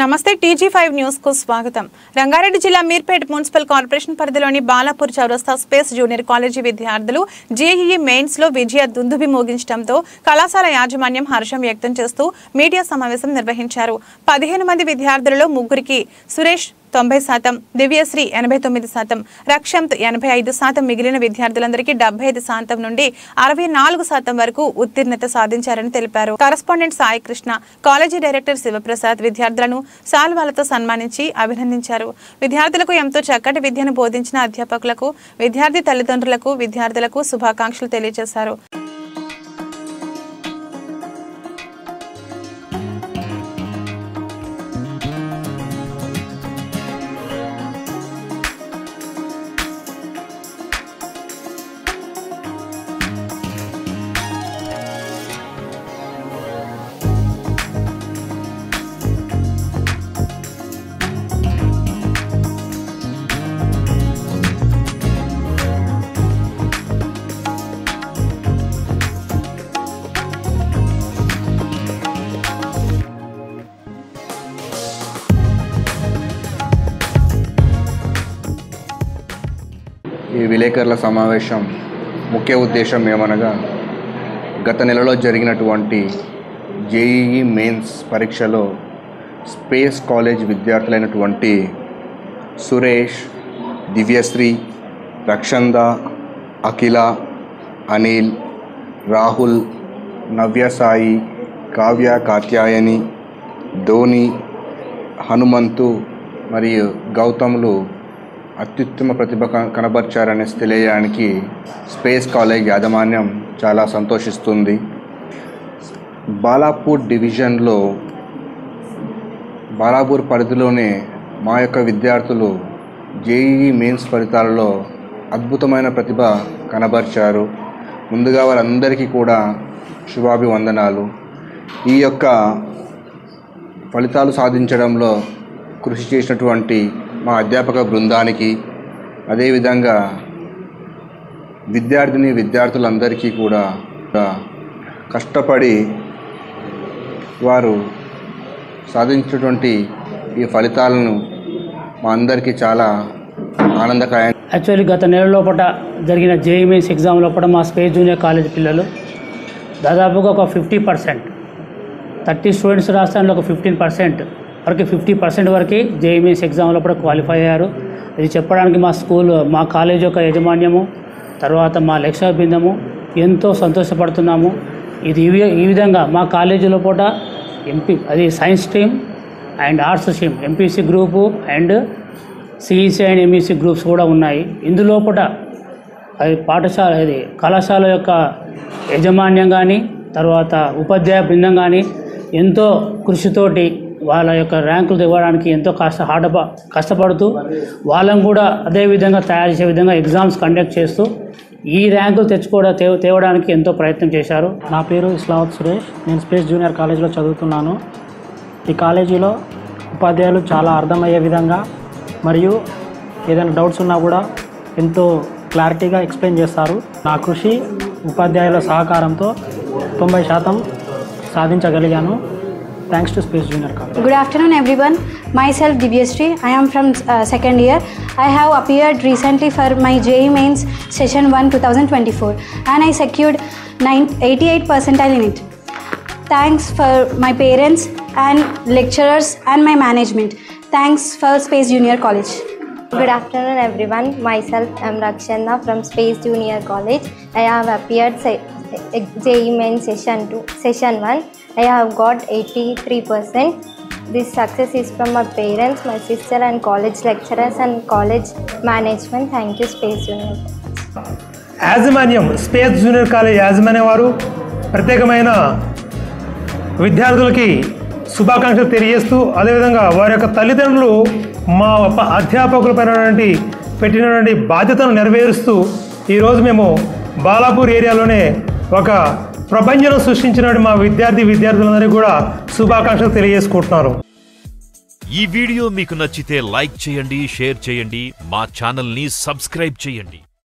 నమస్తే టీజీ5 న్యూస్ కు స్వాగతం. రంగారెడ్డి జిల్లా మీర్పేట్ మున్సిపల్ కార్పొరేషన్ పరిధిలోని బాలాపూర్ చౌరస్తా స్పేస్ జూనియర్ కాలేజీ విద్యార్థులు జేఈఈ మెయిన్స్ లో విజయ దుందుబి మోగించడంతో కళాశాల యాజమాన్యం హర్షం వ్యక్తం చేస్తూ మీడియా సమావేశం నిర్వహించారు. 15 మంది విద్యార్థులలో ముగ్గురికి సురేష్ 90%, దివ్యశ్రీ 89%, రక్షంత్ 85%, మిగిలిన విద్యార్థులందరికీ 75% నుండి 64% వరకు ఉత్తీర్ణత సాధించారని తెలిపారు. Correspondent Sai Krishna, college director Sivaprasad విద్యార్థులను శాల్వాలతో సన్మానించి అభినందించారు. విద్యార్థులకు ఎంతో చక్కటి విద్యను బోధించిన అధ్యాపకులకు, విద్యార్థి తల్లిదండ్రులకు, విద్యార్థులకు శుభాకాంక్షలు తెలియజేశారు. ఈ విలేకరుల సమావేశం ముఖ్య ఉద్దేశం ఏమనగా, గత నెలలో జరిగినటువంటి జేఈఈ మెయిన్స్ పరీక్షలో స్పేస్ కాలేజ్ విద్యార్థులైనటువంటి సురేష్, దివ్యశ్రీ, రక్షంద, అఖిల, అనిల్, రాహుల్, నవ్యసాయి, కావ్య, కాత్యాయని, ధోని, హనుమంతు మరియు గౌతములు అత్యుత్తమ ప్రతిభ కనబర్చారని తెలియడానికి స్పేస్ కాలేజ్ యాజమాన్యం చాలా సంతోషిస్తుంది. బాలాపూర్ డివిజన్లో బాలాపూర్ పరిధిలోనే మా యొక్క విద్యార్థులు జేఈఈ మెయిన్స్ ఫలితాలలో అద్భుతమైన ప్రతిభ కనబర్చారు. ముందుగా వారందరికీ కూడా శుభాభివందనాలు. ఈ యొక్క ఫలితాలు సాధించడంలో కృషి చేసినటువంటి మా అధ్యాపక బృందానికి, అదేవిధంగా విద్యార్థులందరికీ కూడా కష్టపడి వారు సాధించినటువంటి ఈ ఫలితాలను మా అందరికీ చాలా ఆనందకరం. యాక్చువల్లీ గత నెల లోపల జరిగిన జేఈఈ మెయిన్స్ ఎగ్జామ్ లోపల మా స్పేస్ జూనియర్ కాలేజ్ పిల్లలు దాదాపుగా ఒక 50%, 30 స్టూడెంట్స్ రాష్ట్రంలో ఒక 15% వరకు 50% వరకు జేఈఈ మెయిన్స్ ఎగ్జామ్ లోపల క్వాలిఫై అయ్యారు. ఇది చెప్పడానికి మా కాలేజ్ యొక్క యాజమాన్యము, తర్వాత మా లెక్చరర్ బృందము ఎంతో సంతోషపడుతున్నాము. ఇది ఈ విధంగా మా కాలేజీ లోపల అది science stream and arts stream, MPC group and CEC and MEC groups కూడా ఉన్నాయి. ఇందులోపల అది కళాశాల యొక్క యాజమాన్యం కానీ, తర్వాత ఉపాధ్యాయ బృందం కానీ ఎంతో కృషితోటి వాళ్ళ యొక్క ర్యాంకులు ఇవ్వడానికి ఎంతో కష్టపడుతూ వాళ్ళని కూడా అదేవిధంగా తయారు చేసే విధంగా ఎగ్జామ్స్ కండక్ట్ చేస్తూ ఈ ర్యాంకులు తేవడానికి ఎంతో ప్రయత్నం చేశారు. నా పేరు ఇస్లావత్ సురేష్. నేను స్పేస్ జూనియర్ కాలేజీలో చదువుతున్నాను. ఈ కాలేజీలో ఉపాధ్యాయులు చాలా అర్థమయ్యే విధంగా మరియు ఏదైనా డౌట్స్ ఉన్నా కూడా ఎంతో క్లారిటీగా ఎక్స్ప్లెయిన్ చేస్తారు. నా కృషి ఉపాధ్యాయుల సహకారంతో 90% సాధించగలిగాను. Thanks to Space Junior College. Good afternoon everyone. Myself Divyashree. I am from second year. I have appeared recently for my JEE Mains Session 1 2024 and I secured 88% in it. Thanks for my parents and lecturers and my management. Thanks for Space Junior College. Good afternoon everyone. Myself I am Rakshanda from Space Junior College. I have appeared JEE Mains Session 1. I have got 83%. This success is from my parents, my sister and college lecturers and college management. Thank you Space Junior. యాజమాన్యం space junior college యాజమాన్యం వారు ప్రత్యేకమైన విద్యార్థులకి శుభాకాంక్షలు తెలియజేస్తూ, అదేవిధంగా వారి యొక్క తల్లిదండ్రులు మా అధ్యాపకులపైన పెట్టినటువంటి బాధ్యతను నెరవేరుస్తూ ఈరోజు మేము బాలాపూర్ ఏరియాలోనే ఒక ప్రపంచం సృష్టించినటువంటి మా విద్యార్థులందరికీ కూడా శుభాకాంక్షలు తెలియజేసుకుంటున్నారు. ఈ వీడియో మీకు నచ్చితే లైక్ చేయండి, షేర్ చేయండి, మా ఛానల్ని సబ్స్క్రైబ్ చేయండి.